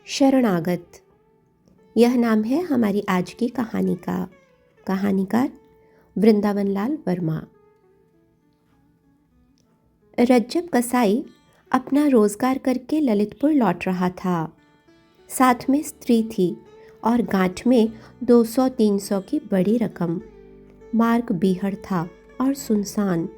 शरणागत। यह नाम है हमारी आज की कहानी का। कहानीकार वृंदावन लाल वर्मा। रज्जब कसाई अपना रोजगार करके ललितपुर लौट रहा था। साथ में स्त्री थी और गांठ में 200-300 की बड़ी रकम। मार्ग बीहड़ था और सुनसान।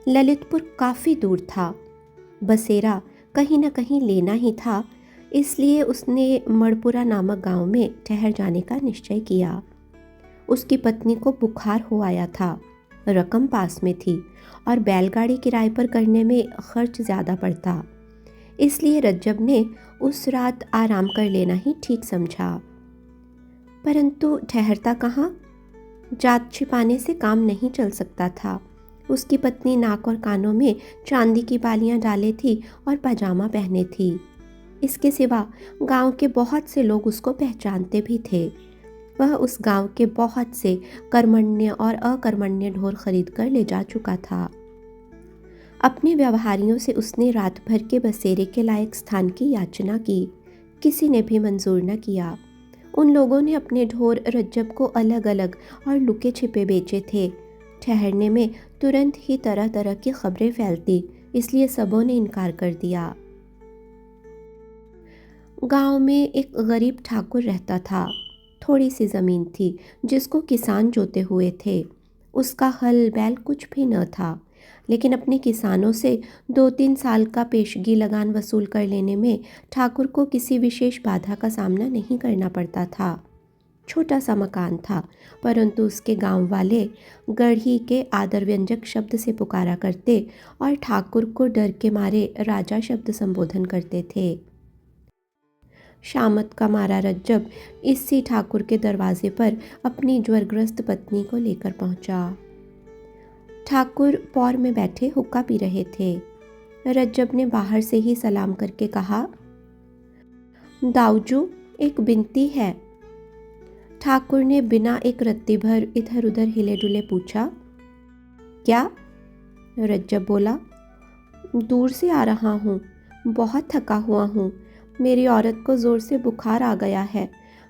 ललितपुर काफ़ी दूर था। बसेरा कहीं न कहीं लेना ही था, इसलिए उसने मड़पुरा नामक गांव में ठहर जाने का निश्चय किया। उसकी पत्नी को बुखार हो आया था, रकम पास में थी और बैलगाड़ी किराए पर करने में खर्च ज़्यादा पड़ता, इसलिए रज्जब ने उस रात आराम कर लेना ही ठीक समझा। परंतु ठहरता कहाँ? जात छिपाने से काम नहीं चल सकता था। उसकी पत्नी नाक और कानों में चांदी की बालियां डाले थी और पजामा पहने थी। इसके सिवा गांव के बहुत से लोग उसको पहचानते भी थे। वह उस गांव के बहुत से कर्मण्य और अकर्मण्य ढोर खरीद कर ले जा चुका था। अपने व्यवहारियों से उसने रात भर के बसेरे के लायक स्थान की याचना की। किसी ने भी मंजूर न किया। उन लोगों ने अपने ढोर रज्जब को अलग अलग और लुके छिपे बेचे थे। ठहरने में तुरंत ही तरह तरह की खबरें फैलती, इसलिए सबों ने इनकार कर दिया। गांव में एक गरीब ठाकुर रहता था। थोड़ी सी ज़मीन थी जिसको किसान जोते हुए थे। उसका हल बैल कुछ भी न था, लेकिन अपने किसानों से 2-3 साल का पेशगी लगान वसूल कर लेने में ठाकुर को किसी विशेष बाधा का सामना नहीं करना पड़ता था। छोटा सा मकान था, परंतु उसके गांव वाले गढ़ी के आदरव्यंजक शब्द से पुकारा करते और ठाकुर को डर के मारे राजा शब्द संबोधन करते थे। शामत का मारा रज्जब इसी ठाकुर के दरवाजे पर अपनी ज्वरग्रस्त पत्नी को लेकर पहुंचा। ठाकुर पौर में बैठे हुक्का पी रहे थे। रज्जब ने बाहर से ही सलाम करके कहा, दाऊजू, एक बिनती है। ठाकुर ने बिना एक रत्ती भर इधर उधर हिले डुले पूछा, क्या? रज्जब बोला, दूर से आ रहा हूँ, बहुत थका हुआ हूँ। मेरी औरत को ज़ोर से बुखार आ गया है।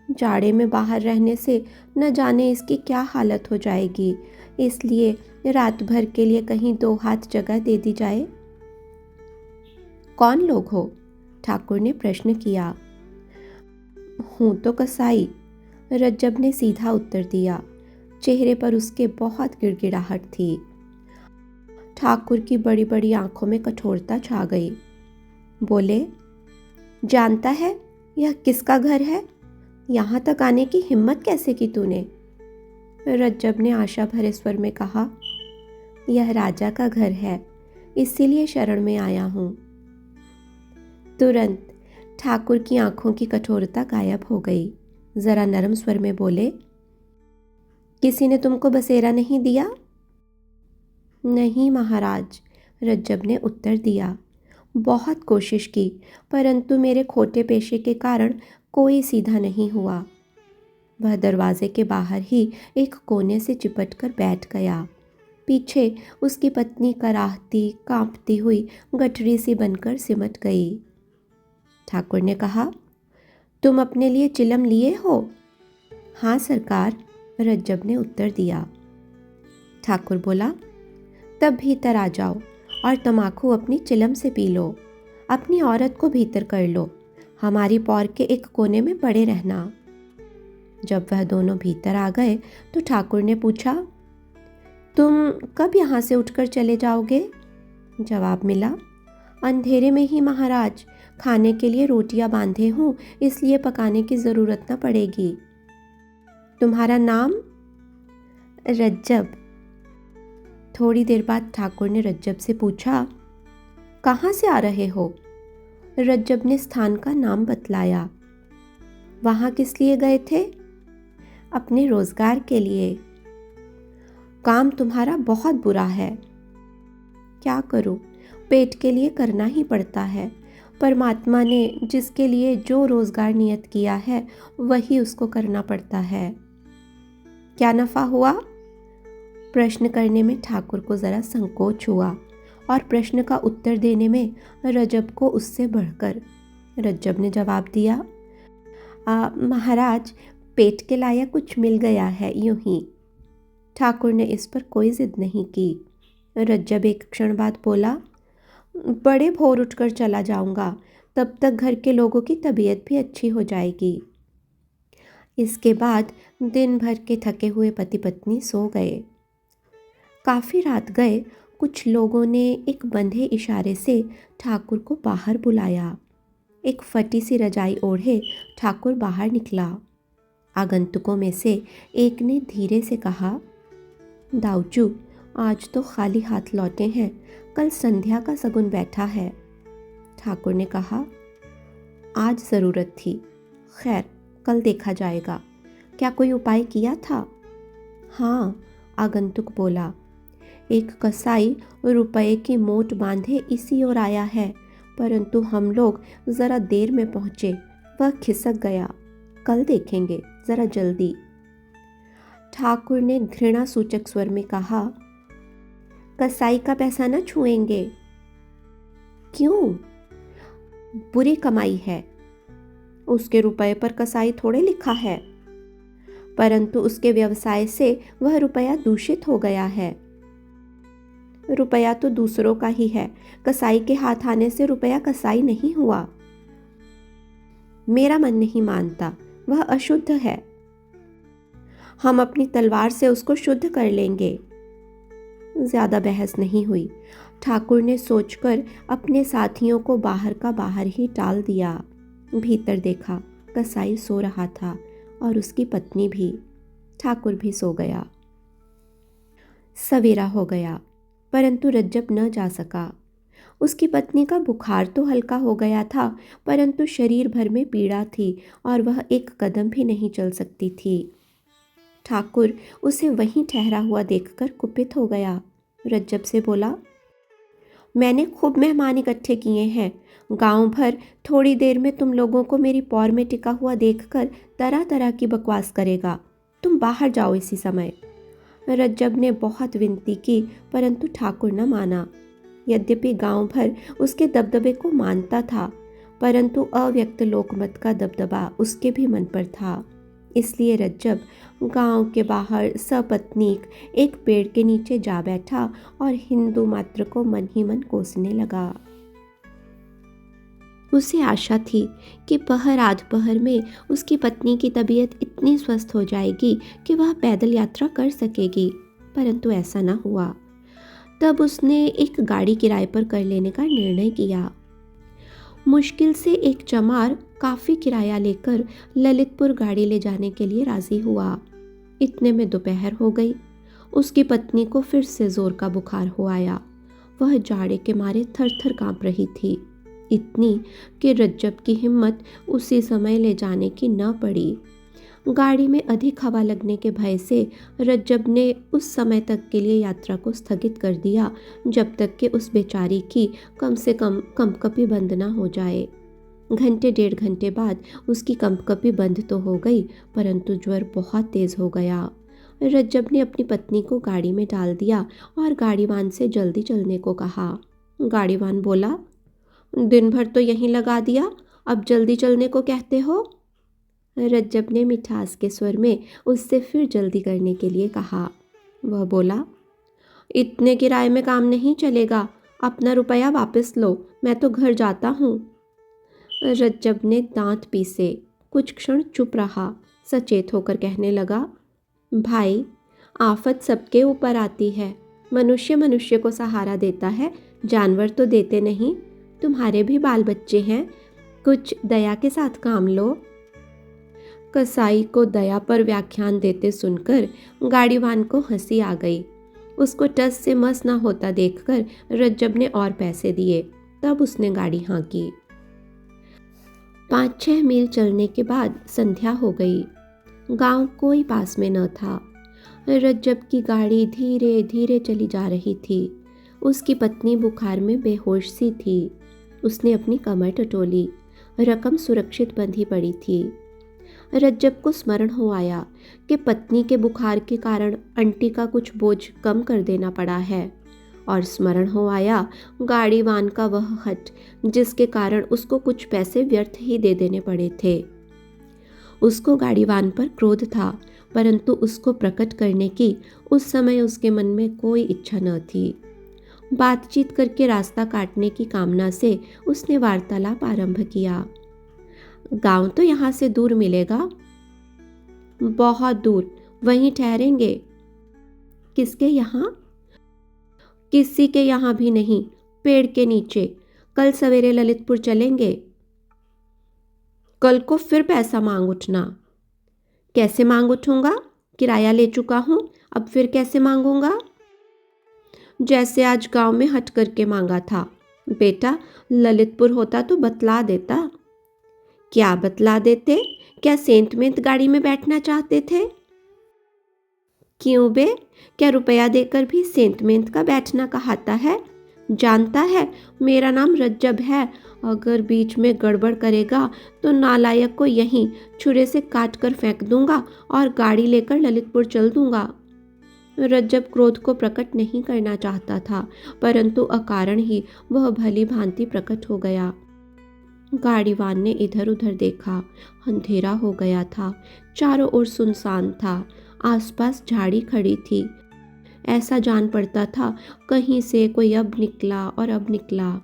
जाड़े में बाहर रहने से न जाने इसकी क्या हालत हो जाएगी, इसलिए रात भर के लिए कहीं 2 हाथ जगह दे दी जाए। कौन लोग हो? ठाकुर ने प्रश्न किया। हूँ तो कसाई, रज्जब ने सीधा उत्तर दिया। चेहरे पर उसके बहुत गिड़गिड़ाहट थी। ठाकुर की बड़ी बड़ी आंखों में कठोरता छा गई। बोले, जानता है यह किसका घर है? यहाँ तक आने की हिम्मत कैसे की तूने? रज्जब ने आशा भरे स्वर में कहा, यह राजा का घर है, इसीलिए शरण में आया हूँ। तुरंत ठाकुर की आंखों की कठोरता गायब हो गई। जरा नरम स्वर में बोले, किसी ने तुमको बसेरा नहीं दिया? नहीं महाराज, रज्जब ने उत्तर दिया। बहुत कोशिश की, परंतु मेरे खोटे पेशे के कारण कोई सीधा नहीं हुआ। वह दरवाजे के बाहर ही एक कोने से चिपट कर बैठ गया। पीछे उसकी पत्नी कराहती कांपती हुई गठरी सी बनकर सिमट गई। ठाकुर ने कहा, तुम अपने लिए चिलम लिए हो? हाँ सरकार, रज्जब ने उत्तर दिया। ठाकुर बोला, तब भीतर आ जाओ और तमाकू अपनी चिलम से पी लो। अपनी औरत को भीतर कर लो। हमारी पौर के एक कोने में पड़े रहना। जब वह दोनों भीतर आ गए तो ठाकुर ने पूछा, तुम कब यहाँ से उठकर चले जाओगे? जवाब मिला, अंधेरे में ही महाराज। खाने के लिए रोटियां बांधे हूँ, इसलिए पकाने की ज़रूरत न पड़ेगी। तुम्हारा नाम? रज्जब। थोड़ी देर बाद ठाकुर ने रज्जब से पूछा, कहाँ से आ रहे हो? रज्जब ने स्थान का नाम बतलाया। वहाँ किस लिए गए थे? अपने रोजगार के लिए। काम तुम्हारा बहुत बुरा है। क्या करूं, पेट के लिए करना ही पड़ता है। परमात्मा ने जिसके लिए जो रोजगार नियत किया है वही उसको करना पड़ता है। क्या नफा हुआ? प्रश्न करने में ठाकुर को जरा संकोच हुआ और प्रश्न का उत्तर देने में रज्जब को उससे बढ़कर। रज्जब ने जवाब दिया, महाराज, पेट के लायक कुछ मिल गया है यूं ही। ठाकुर ने इस पर कोई जिद नहीं की। रज्जब एक क्षण बाद बोला, बड़े भोर उठकर चला जाऊंगा, तब तक घर के लोगों की तबीयत भी अच्छी हो जाएगी। इसके बाद दिन भर के थके हुए पति पत्नी सो गए। काफ़ी रात गए कुछ लोगों ने एक बंधे इशारे से ठाकुर को बाहर बुलाया। एक फटी सी रजाई ओढ़े ठाकुर बाहर निकला। आगंतुकों में से एक ने धीरे से कहा, दाऊजू, आज तो खाली हाथ लौटे हैं, कल संध्या का सगुन बैठा है। ठाकुर ने कहा, आज ज़रूरत थी, खैर कल देखा जाएगा। क्या कोई उपाय किया था? हाँ, आगंतुक बोला, एक कसाई रुपए की मोट बांधे इसी ओर आया है, परंतु हम लोग ज़रा देर में पहुँचे, वह खिसक गया। कल देखेंगे, ज़रा जल्दी। ठाकुर ने घृणा सूचक स्वर में कहा, कसाई का पैसा न छुएंगे। क्यों? बुरी कमाई है। उसके रुपए पर कसाई थोड़े लिखा है, परंतु उसके व्यवसाय से वह रुपया दूषित हो गया है। रुपया तो दूसरों का ही है, कसाई के हाथ आने से रुपया कसाई नहीं हुआ। मेरा मन नहीं मानता, वह अशुद्ध है। हम अपनी तलवार से उसको शुद्ध कर लेंगे। ज्यादा बहस नहीं हुई। ठाकुर ने सोचकर अपने साथियों को बाहर का बाहर ही टाल दिया। भीतर देखा, कसाई सो रहा था और उसकी पत्नी भी। ठाकुर भी सो गया। सवेरा हो गया, परंतु रज्जब न जा सका। उसकी पत्नी का बुखार तो हल्का हो गया था, परंतु शरीर भर में पीड़ा थी और वह एक कदम भी नहीं चल सकती थी। ठाकुर उसे वहीं ठहरा हुआ देखकर कुपित हो गया। रज्जब से बोला, मैंने खूब मेहमान इकट्ठे किए हैं। गांव भर थोड़ी देर में तुम लोगों को मेरी पौर में टिका हुआ देखकर तरह तरह की बकवास करेगा। तुम बाहर जाओ इसी समय। रज्जब ने बहुत विनती की, परंतु ठाकुर न माना। यद्यपि गांव भर उसके दबदबे को मानता था, परंतु अव्यक्त लोकमत का दबदबा उसके भी मन पर था। इसलिए रज्जब गांव के बाहर सपत्नीक एक पेड़ के नीचे जा बैठा और हिंदू मात्र को मन ही मन कोसने लगा। उसे आशा थी कि पहर आध पहर में उसकी पत्नी की तबीयत इतनी स्वस्थ हो जाएगी कि वह पैदल यात्रा कर सकेगी, परंतु ऐसा न हुआ। तब उसने एक गाड़ी किराए पर कर लेने का निर्णय किया। मुश्किल से एक चमार काफ़ी किराया लेकर ललितपुर गाड़ी ले जाने के लिए राजी हुआ। इतने में दोपहर हो गई। उसकी पत्नी को फिर से जोर का बुखार हो आया। वह जाड़े के मारे थर थर काँप रही थी, इतनी कि रज्जब की हिम्मत उसी समय ले जाने की न पड़ी। गाड़ी में अधिक हवा लगने के भय से रज्जब ने उस समय तक के लिए यात्रा को स्थगित कर दिया जब तक कि उस बेचारी की कम से कम कंपकपी बंद ना हो जाए। घंटे डेढ़ घंटे बाद उसकी कंपकपी बंद तो हो गई, परंतु ज्वर बहुत तेज हो गया। रज्जब ने अपनी पत्नी को गाड़ी में डाल दिया और गाड़ीवान से जल्दी चलने को कहा। गाड़ीवान बोला, दिन भर तो यहीं लगा दिया, अब जल्दी चलने को कहते हो। रज्जब ने मिठास के स्वर में उससे फिर जल्दी करने के लिए कहा। वह बोला, इतने किराए में काम नहीं चलेगा, अपना रुपया वापस लो, मैं तो घर जाता हूँ। रज्जब ने दांत पीसे, कुछ क्षण चुप रहा, सचेत होकर कहने लगा, भाई, आफत सबके ऊपर आती है। मनुष्य मनुष्य को सहारा देता है, जानवर तो देते नहीं। तुम्हारे भी बाल बच्चे हैं, कुछ दया के साथ काम लो। कसाई को दया पर व्याख्यान देते सुनकर गाड़ीवान को हंसी आ गई। उसको टस से मस ना होता देखकर रज्जब ने और पैसे दिए। तब उसने गाड़ी हाँकी। 5-6 मील चलने के बाद संध्या हो गई। गांव कोई पास में न था। रज्जब की गाड़ी धीरे धीरे चली जा रही थी। उसकी पत्नी बुखार में बेहोश सी थी। उसने अपनी कमर टटोली। रकम सुरक्षित बंधी पड़ी थी। रज्जब को स्मरण हो आया कि पत्नी के बुखार के कारण आंटी का कुछ बोझ कम कर देना पड़ा है, और स्मरण हो आया गाड़ीवान का वह हठ जिसके कारण उसको कुछ पैसे व्यर्थ ही दे देने पड़े थे। उसको गाड़ीवान पर क्रोध था, परंतु उसको प्रकट करने की उस समय उसके मन में कोई इच्छा न थी। बातचीत करके रास्ता काटने की कामना से उसने वार्तालाप आरंभ किया। गांव तो यहाँ से दूर मिलेगा? बहुत दूर, वहीं ठहरेंगे। किसके यहाँ? किसी के यहाँ भी नहीं, पेड़ के नीचे। कल सवेरे ललितपुर चलेंगे। कल को फिर पैसा मांग उठना। कैसे मांग उठूंगा? किराया ले चुका हूं, अब फिर कैसे मांगूंगा? जैसे आज गांव में हट करके मांगा था। बेटा, ललितपुर होता तो बतला देता। क्या बतला देते? क्या सेंट मेंट गाड़ी में बैठना चाहते थे? क्यों बे, क्या रुपया देकर भी सेंट मेंट का बैठना कहाता है? जानता है मेरा नाम रज्जब है। अगर बीच में गड़बड़ करेगा तो नालायक को यहीं छुरे से काट कर फेंक दूंगा और गाड़ी लेकर ललितपुर चल दूंगा। रज्जब क्रोध को प्रकट नहीं करना चाहता था, परंतु अकारण ही वह भली भांति प्रकट हो गया। गाड़ीवान ने इधर उधर देखा। अंधेरा हो गया था, चारों ओर सुनसान था, आसपास झाड़ी खड़ी थी। ऐसा जान पड़ता था कहीं से कोई अब निकला और अब निकला।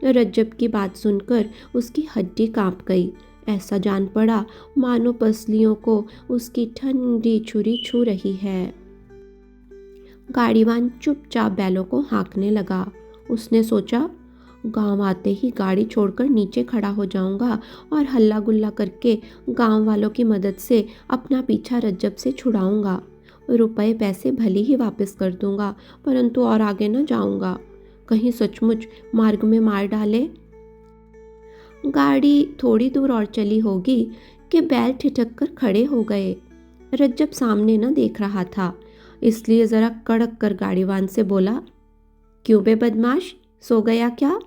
रज्जब की बात सुनकर उसकी हड्डी कांप गई। ऐसा जान पड़ा मानो पसलियों को उसकी ठंडी छुरी छू रही है। गाड़ीवान चुपचाप बैलों को हाँकने लगा। उसने सोचा, गांव आते ही गाड़ी छोड़कर नीचे खड़ा हो जाऊंगा और हल्ला गुल्ला करके गांव वालों की मदद से अपना पीछा रज्जब से छुड़ाऊंगा। रुपए पैसे भले ही वापस कर दूंगा, परंतु और आगे न जाऊंगा, कहीं सचमुच मार्ग में मार डाले। गाड़ी थोड़ी दूर और चली होगी कि बैल ठिठक कर खड़े हो गए। रज्जब सामने न देख रहा था, इसलिए जरा कड़क कर गाड़ीवान से बोला, क्यों बे बदमाश, सो गया क्या?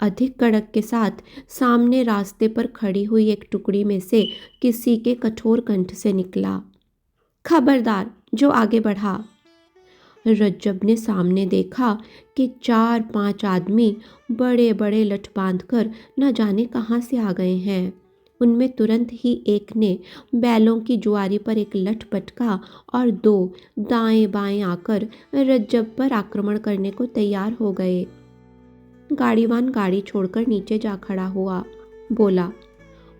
अधिक कड़क के साथ सामने रास्ते पर खड़ी हुई एक टुकड़ी में से किसी के कठोर कंठ से निकला, खबरदार, जो आगे बढ़ा। रज्जब ने सामने देखा कि 4-5 आदमी बड़े बड़े लठ बांधकर न जाने कहाँ से आ गए हैं। उनमें तुरंत ही एक ने बैलों की जुआरी पर एक लठ पटका और 2 दाएं बाएं आकर रज्जब पर आक्रमण करने को तैयार हो गए। गाड़ीवान गाड़ी छोड़कर नीचे जा खड़ा हुआ। बोला,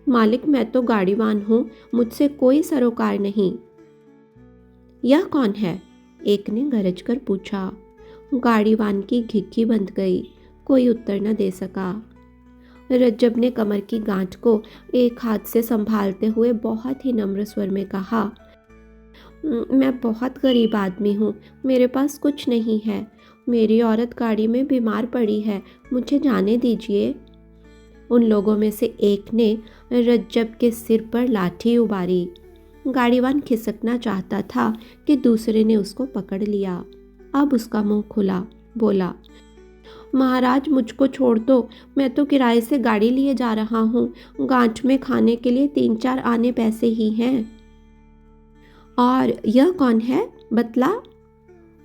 मालिक, मैं तो गाड़ीवान हूँ, मुझसे कोई सरोकार नहीं। यह कौन है? एक ने गरज कर पूछा। गाड़ीवान की घिघी बंध गई, कोई उत्तर न दे सका। रज्जब ने कमर की गांठ को एक हाथ से संभालते हुए बहुत ही नम्र स्वर में कहा, मैं बहुत गरीब आदमी हूँ, मेरे पास कुछ नहीं है। मेरी औरत गाड़ी में बीमार पड़ी है, मुझे जाने दीजिए। उन लोगों में से एक ने रज्जब के सिर पर लाठी उबारी। गाड़ीवान खिसकना चाहता था कि दूसरे ने उसको पकड़ लिया। अब उसका मुंह खुला। बोला, महाराज, मुझको छोड़ दो, मैं तो किराए से गाड़ी लिए जा रहा हूँ। गांठ में खाने के लिए 3-4 आने पैसे ही हैं। और यह कौन है, बतला?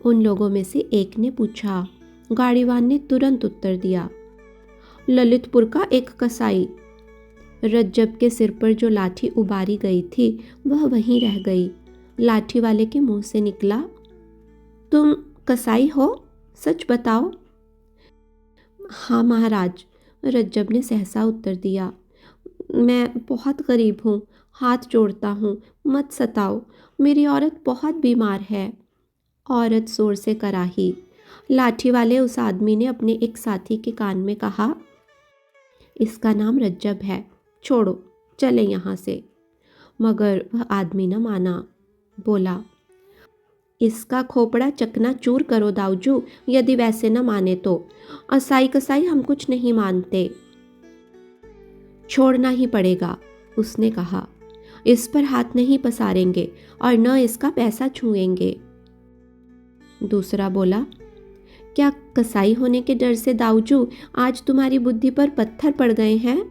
उन लोगों में से एक ने पूछा। गाड़ीवान ने तुरंत उत्तर दिया, ललितपुर का एक कसाई। रज्जब के सिर पर जो लाठी उबारी गई थी वह वहीं रह गई। लाठी वाले के मुंह से निकला, तुम कसाई हो, सच बताओ। हाँ महाराज, रज्जब ने सहसा उत्तर दिया, मैं बहुत गरीब हूँ, हाथ जोड़ता हूँ, मत सताओ, मेरी औरत बहुत बीमार है। औरत जोर से कराही। लाठी वाले उस आदमी ने अपने एक साथी के कान में कहा, इसका नाम रज्जब है, छोड़ो, चले यहाँ से। मगर वह आदमी न माना। बोला, इसका खोपड़ा चकना चूर करो दाऊजू, यदि वैसे न माने तो। असाई कसाई हम कुछ नहीं मानते। छोड़ना ही पड़ेगा, उसने कहा। इस पर हाथ नहीं पसारेंगे और न इसका पैसा छुएंगे। दूसरा बोला, क्या कसाई होने के डर से दाऊजू आज तुम्हारी बुद्धि पर पत्थर पड़ गए हैं?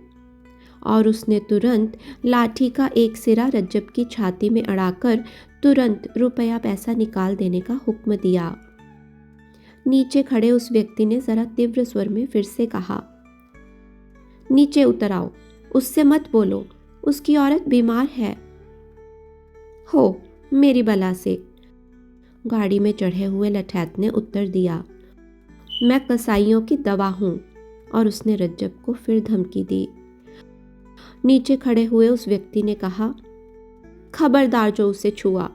और उसने तुरंत लाठी का एक सिरा रज्जब की छाती में अड़ाकर तुरंत रुपया पैसा निकाल देने का हुक्म दिया। नीचे खड़े उस व्यक्ति ने जरा तीव्र स्वर में फिर से कहा, नीचे उतर आओ, उससे मत बोलो, उसकी औरत बीमार है। हो मेरी बला से, गाड़ी में चढ़े हुए लठैत ने उत्तर दिया। मैं कसाईयों की दवा हूं। और उसने रज्जब को फिर धमकी दी। नीचे खड़े हुए उस व्यक्ति ने कहा, खबरदार जो उसे छुआ,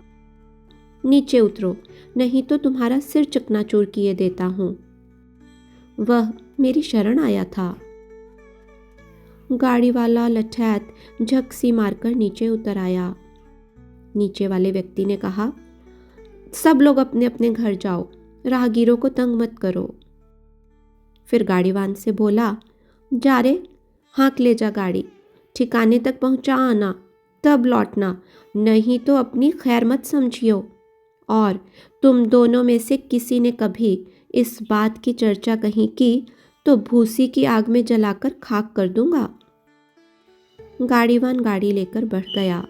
नीचे उतरो, नहीं तो तुम्हारा सिर चकनाचूर किए देता हूं। वह मेरी शरण आया था। गाड़ी वाला लठैत झक सी मारकर नीचे उतर आया। नीचे वाले व्यक्ति ने कहा, सब लोग अपने अपने घर जाओ, राहगीरों को तंग मत करो। फिर गाड़ीवान से बोला, जा रे, हाँक ले जा गाड़ी, ठिकाने तक पहुंचा आना, तब लौटना, नहीं तो अपनी खैर मत समझियो। और तुम दोनों में से किसी ने कभी इस बात की चर्चा कहीं की तो भूसी की आग में जलाकर खाक कर दूंगा। गाड़ीवान गाड़ी लेकर बढ़ गया।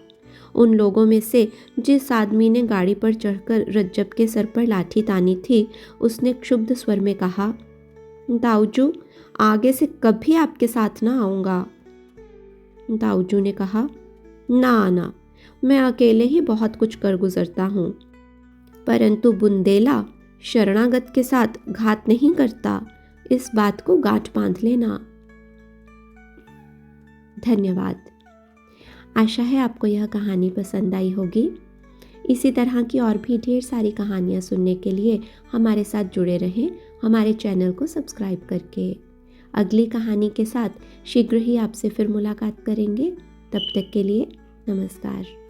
उन लोगों में से जिस आदमी ने गाड़ी पर चढ़कर रज्जब के सर पर लाठी तानी थी, उसने क्षुब्ध स्वर में कहा, दाऊजू, आगे से कभी आपके साथ ना आऊंगा। दाऊजू ने कहा, ना आना, मैं अकेले ही बहुत कुछ कर गुजरता हूँ, परंतु बुंदेला शरणागत के साथ घात नहीं करता, इस बात को गांठ बांध लेना। धन्यवाद। आशा है आपको यह कहानी पसंद आई होगी। इसी तरह की और भी ढेर सारी कहानियाँ सुनने के लिए हमारे साथ जुड़े रहें, हमारे चैनल को सब्सक्राइब करके। अगली कहानी के साथ शीघ्र ही आपसे फिर मुलाकात करेंगे। तब तक के लिए नमस्कार।